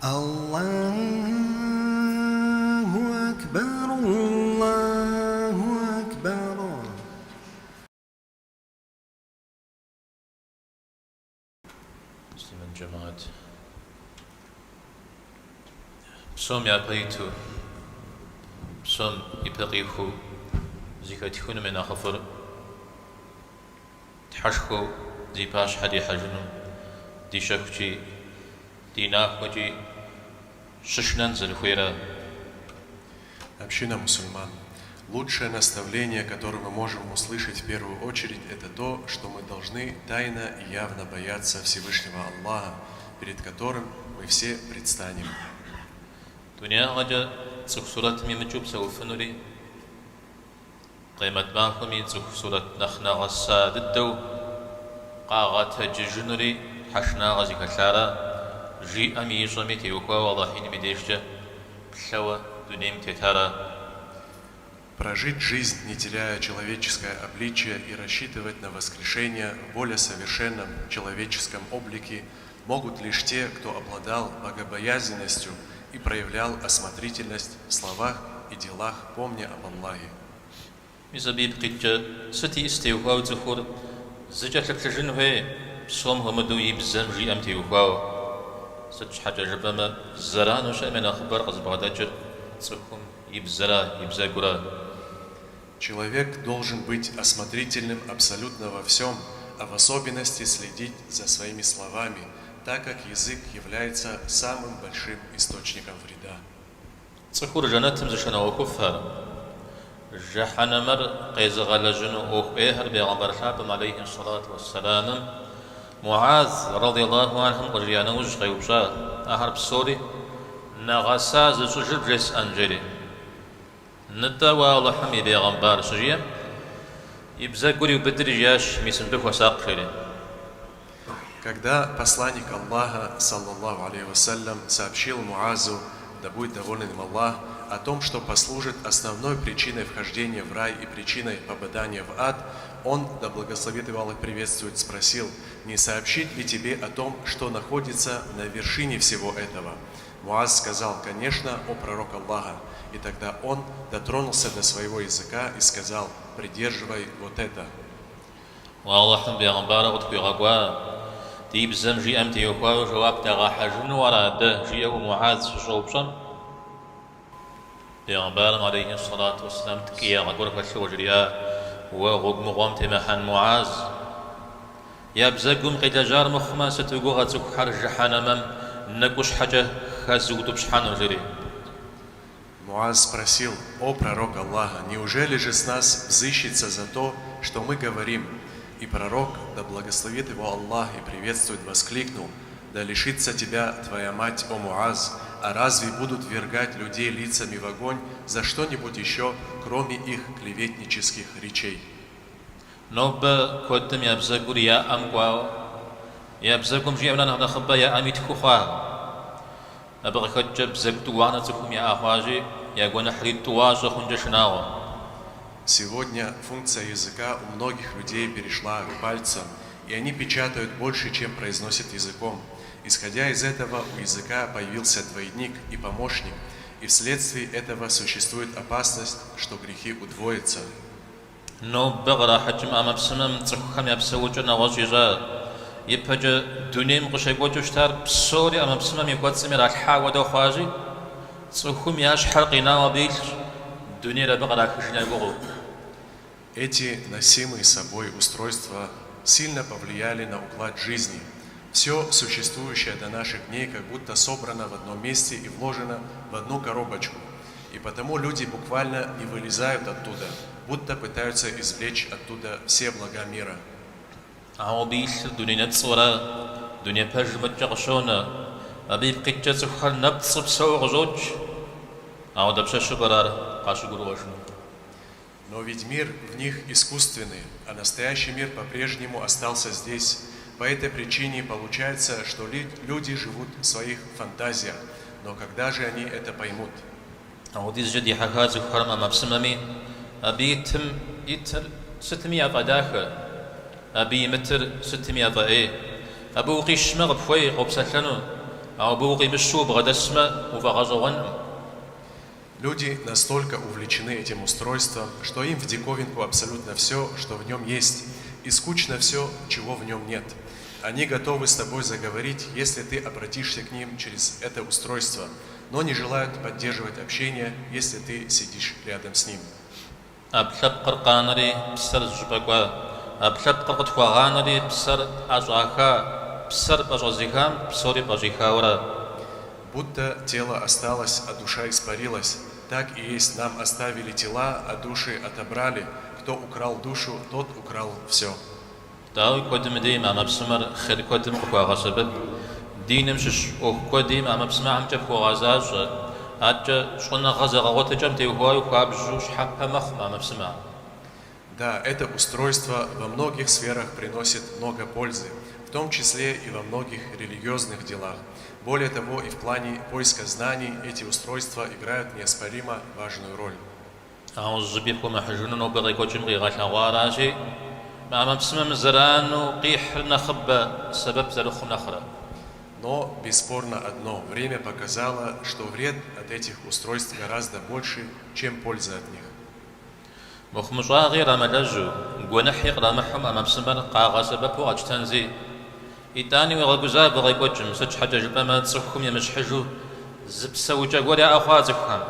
الله أكبر الله أكبر. Musliman Jamaat. Psom yapaytu, psom ipaqihu, zikatihun min akhafar, tḥashku zipash hadi hajnum, dishakchi, dinahwaji, шишнан зальхуира. Община мусульман. Лучшее наставление, которое мы можем услышать в первую очередь, это то, что мы должны тайно и явно бояться Всевышнего Аллаха, перед которым мы все предстанем. Дуня гаджа цухсурат мимачуб сауфанури, قيمت باخمي цухсурат нахна гасса диддау, قاغتا ججنури, حشنا غزي كثارا, جي أمي يشمي تيوكوا والله مديشجا بلوا دنيم تتارا. Прожить жизнь, не теряя человеческое обличие, и рассчитывать на воскрешение в более совершенном человеческом облике могут лишь те, кто обладал богобоязненностью и проявлял осмотрительность в словах и делах, помня об Аллахе. مزبيب قجة ستي استيوكوا وزخور زجاجة لجنوه بصوم همدو يبزن جي أم تيوكوا ستش حاجة جبما زران وشأ من أخبار قزبغداجر صحهم يبزا. Человек должен быть осмотрительным абсолютно во всем, а в особенности следить за своими словами, так как язык является самым большим источником вреда. صخور جناتم زشنا وكفار جحنا مر قيز غلجن أخبار بيغمبر حابم عليه الصلاة والسلام معاذ رضي الله عنهم قريانا وجغي وبشا أهرب سوري نغسا زجر جس أنجري نتا والحمي بيغمبر سجيا يبزا قري وبدري جاش ميسم بك وساق خيري. Когда посланник Аллаха, саллаллаху алейхи вассалям, сообщил Муазу, да будет доволен им Аллах, о том, что послужит основной причиной вхождения в рай и причиной попадания в ад, он, да благословит его Аллах приветствует, спросил: не сообщить ли тебе о том, что находится на вершине всего этого? Муаз сказал: конечно, о пророк Аллаха. И тогда он дотронулся до своего языка и сказал: придерживай вот это. والله بيغمبر وتبيغوا تيب زمجي أمتي يقوا جواب تغا حجن ورا جي أبو معاذ شوبشم بيغمبر عليه الصلاة والسلام تكيا غور فشوجريا وغوغ مغوم تمحن معاذ يا بزقم قيتجار مخما ستوغوها تسوك حرج حنمم نقوش حاجة خازوتو بشحانو جري. Муаз спросил: о пророк Аллаха, неужели же с нас взыщется за то, что мы говорим? И пророк, да благословит его Аллах и приветствует, воскликнул: да лишится тебя твоя мать, о Муаз, а разве будут ввергать людей лицами в огонь за что-нибудь еще, кроме их клеветнических речей? نوب كودم يا بزقور يا أمقوا يا بزقم جيبنا نهضا خبا يا أميت كوخا أبغى كتب بزقتو وانا تكم يا أخواجي يا قونا حريت واجه خنجشناوا. Сегодня функция языка у многих людей перешла к пальцам, и они печатают больше, чем произносят языком. Исходя из этого, у языка появился двойник и помощник, и вследствие этого существует опасность, что грехи удвоятся. نو بغرا حجم أما بسمم تخخم يبسوجنا وجيجا يبهج دونيم قشيبوجو شتار بسوري أما بسمم يقوات سمير الحاوة دو خواجي تخخم ياش حرقنا وبيل دونيرا بغرا خشنا يبغو. Эти носимые собой устройства сильно повлияли на уклад жизни. Все существующее до наших дней как будто собрано в одном месте и вложено в одну коробочку. И потому люди буквально не вылезают оттуда, будто пытаются извлечь оттуда все блага мира. عوبيش دنيا تصورا دنيا بهج متجغشونا أبي بقيت تسخر نبتص بسوء غزوج أو دبش شبرار قاش غروشنو. Но ведь мир в них искусственный, а настоящий мир по-прежнему остался здесь. По этой причине получается, что люди живут в своих фантазиях. Но когда же они это поймут? عوديز جدي حكاز خرم أما بسممي أبي يتر 600 داخل أبي متر 600 إيه أبو قيش مغب فوي قبسلنو أو بوقي مشو بغد اسمه وفغزون. Люди настолько увлечены этим устройством, что им в диковинку абсолютно все, что в нем есть, и скучно все, чего в нем нет. Они готовы с тобой заговорить, если ты обратишься к ним через это устройство, но не желают поддерживать общение, если ты сидишь рядом с ним. أبلب قرقانري بسر زبقوا أبلب قرقت خواغانري بسر أزعاكا بسر بجوزيكام بسوري بجيكاورا. Будто тело осталось, а душа испарилась, так и есть, нам оставили тела, а души отобрали. Кто украл душу, тот украл все. داوي كودم ديم أما بسمر خير كودم خواغا سبب دينم شش أو كودم أما بسمع عم جب خواغازاج أجا شغلنا غزا غوت جم تيوهاي وخابجوش حبة مخ أما بسمع. Да, это устройство во многих сферах приносит много пользы, в том числе и во многих религиозных делах. Более того, и в плане поиска знаний эти устройства играют неоспоримо важную роль. أعوذ بكم محجون وبغيكو جمغي غاشا غاراشي أما بسمع مزران وقيح نخبة سبب زلخم نخرة. Но бесспорно одно, время показало, что вред от этих устройств гораздо больше, чем польза от них. مخمصا غير ملجو ونحيق رامحهم أما بسمر قاغا سبب وأجتنزي إتاني وغاقوزا بغيكو جم سج حاجة جبما تصخهم يمشحجو زبسا وجاقوريا أخوازكهم.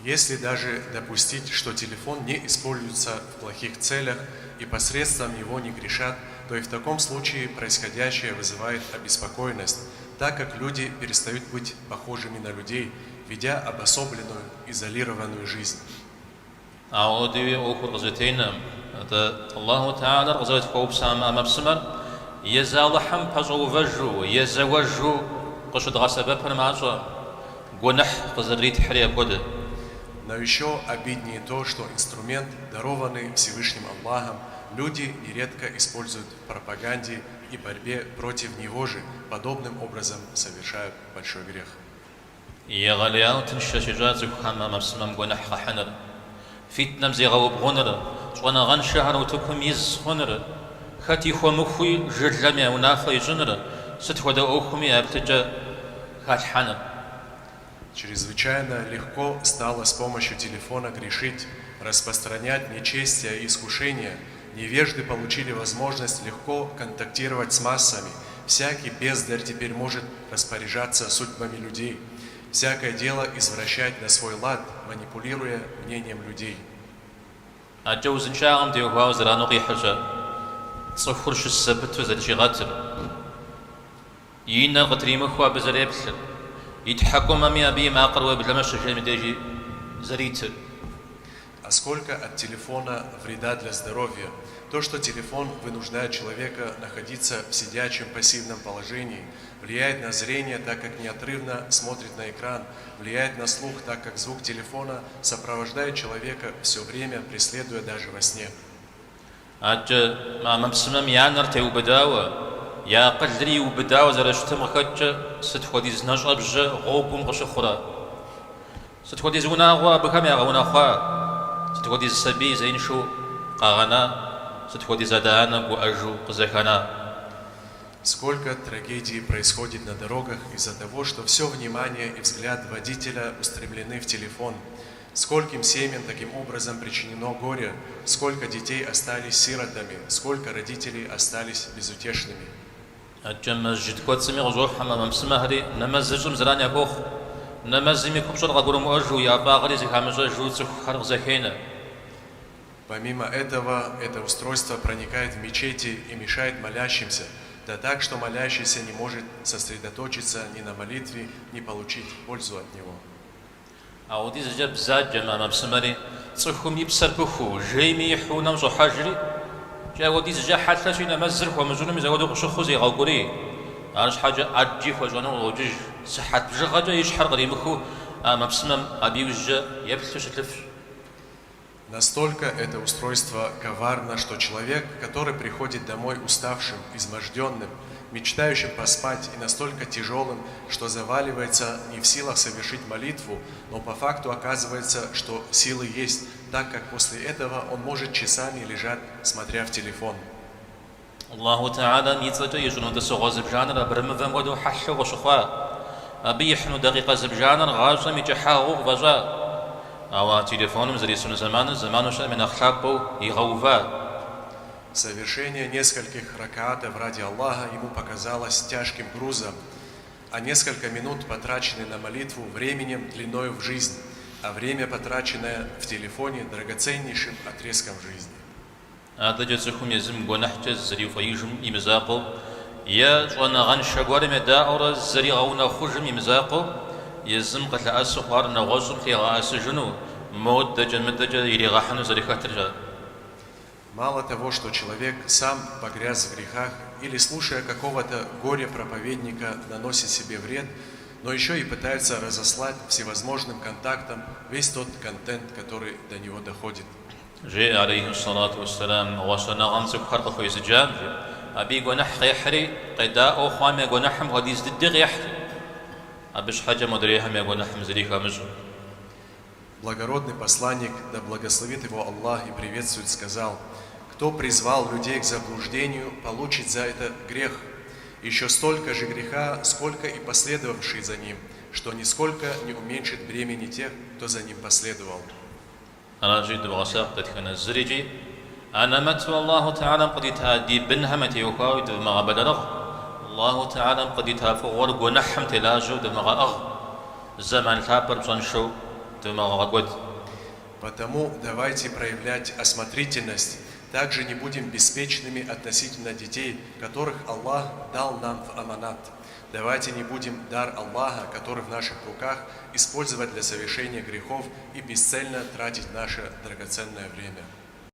Если даже допустить, что телефон не используется в плохих целях и посредством него не грешат, то и в таком случае происходящее вызывает обеспокоенность, так как люди перестают быть похожими на людей, ведя обособленную, изолированную жизнь. أعودي أخر غزتين الله تعالى غزوت كوبسام أما بسمر يزالحم بجو فجو يزوجو قشد غسبب معجو гонах позарит хрия года. Но еще обиднее то, что инструмент, дарованный Всевышним Аллахом, люди нередко используют в пропаганде и борьбе против него же, подобным образом совершают большой грех. يا غاليا تنشجاز حمام مسمم гонах خحنر فيتنم زي غوب غنر وانا غن شهر وتكم يز غنر خاتي خو مخوي جلمي ونافي جنر ستودا اوخمي ابتجا خاتحنر. Чрезвычайно легко стало с помощью телефона грешить, распространять нечестие и искушения. Невежды получили возможность легко контактировать с массами. Всякий бездарь теперь может распоряжаться судьбами людей. Всякое дело извращать на свой лад, манипулируя мнением людей. أجوز إن شاء الله ديوها وزرانو قي حاجة صفرش السبت وزرشي غاتر يينا غتري مخوا بزريبسل يتحكم أمي أبي ما قروا بلمش شيء مديجي زريتر. А сколько от телефона вреда для здоровья? То, что телефон вынуждает человека находиться в сидячем пассивном положении, влияет на зрение, так как неотрывно смотрит на экран, влияет на слух, так как звук телефона сопровождает человека все время, преследуя даже во сне. أجا ما مبسمم يانر تيو بداوة يا قدري وبداوة زرشتم خدجة ستخودي زناش أبجة غوبهم قش خرا ستخودي زونا غوا بكم يا غونا خوا ستخودي السبي زين شو قاغنا ستخودي زدانا وأجو قزخنا. Сколько трагедий происходит на дорогах из-за того, что все внимание и взгляд водителя устремлены в телефон. Скольким семьям таким образом причинено горе, сколько детей остались сиротами, сколько родителей остались безутешными. أجا مسجد كوت سمي غزوح حمام مسمهري نمزجم زرانيا كوخ نمزمي كبشر غبرم أجو يا باغري زي خامجة جو خرق زكينة. Помимо этого, это устройство проникает в мечети и мешает молящимся, да так, что молящийся не может сосредоточиться ни на молитве, ни получить пользу от него. أودي زجاب زاد جماعة مسمري تصخم يبسر بخو جيمي يحونا مزو حجري جا ودي زجا حتى شينا مزر ومزونم يزودو قشخو زي غوغوري عارش حاجة أجيف وجوانا وجوج صحات بجغاجة يشحر غريمخو مبسمم أبي وجا يبتش تلف. Настолько это устройство коварно, что человек, который приходит домой уставшим, изможденным, мечтающим поспать и настолько тяжелым, что заваливается не в силах совершить молитву, но по факту оказывается, что силы есть, так как после этого он может часами лежать, смотря в телефон. الله تعالى ميتزجا يجنو دسو زبجانر برمفم ودو حشو وشخوا أبي يحنو دقيقة زبجانر غاجة ميجحاغو غبجا أو تليفونم زريسون زمانو شا من أخلاقو يغوفا. Совершение нескольких ракаатов ради Аллаха ему показалось тяжким грузом, а несколько минут, потраченные на молитву, временем длиною в жизнь, а время, потраченное в телефоне, драгоценнейшим отрезком жизни. هذا جزءكم يزم ونحجز زري فيجم يمزاقو يا جوانا غنشا قوارم داورة زري غونا خجم يمزاقو يزم قتل أسو قوارنا غزم في غاس جنو مود مدجا يري غاحنو زري خاترجا. Мало того, что человек сам погряз в грехах или, слушая какого-то горя-проповедника, наносит себе вред, но еще и пытается разослать всевозможным контактам весь тот контент, который до него доходит. جاء عليه الصلاة والسلام وصلنا غمسك خرق في زجام أبي جنح يحري قداء أخوام جنحهم هديز الدغ يحري أبش حاجة مدريهم جنحهم زريكا مزو. Благородный посланник, да благословит его Аллах и приветствует, сказал: кто призвал людей к заблуждению, получит за это грех, еще столько же греха, сколько и последовавший за ним, что нисколько не уменьшит бремени тех, кто за ним последовал. أنا جيت بغساق تتكن الزريجي أنا متو الله تعالى قد تهدي بنها متي وكاود ما بدرغ الله تعالى قد تهفغور ونحم تلاجو دمغ أغ زمان ثابر بصنشو دمغ قد. Потому давайте проявлять осмотрительность. Также не будем беспечными относительно детей, которых Аллах дал нам в аманат. Давайте не будем дар Аллаха, который в наших руках, использовать для совершения грехов и бесцельно тратить наше драгоценное время.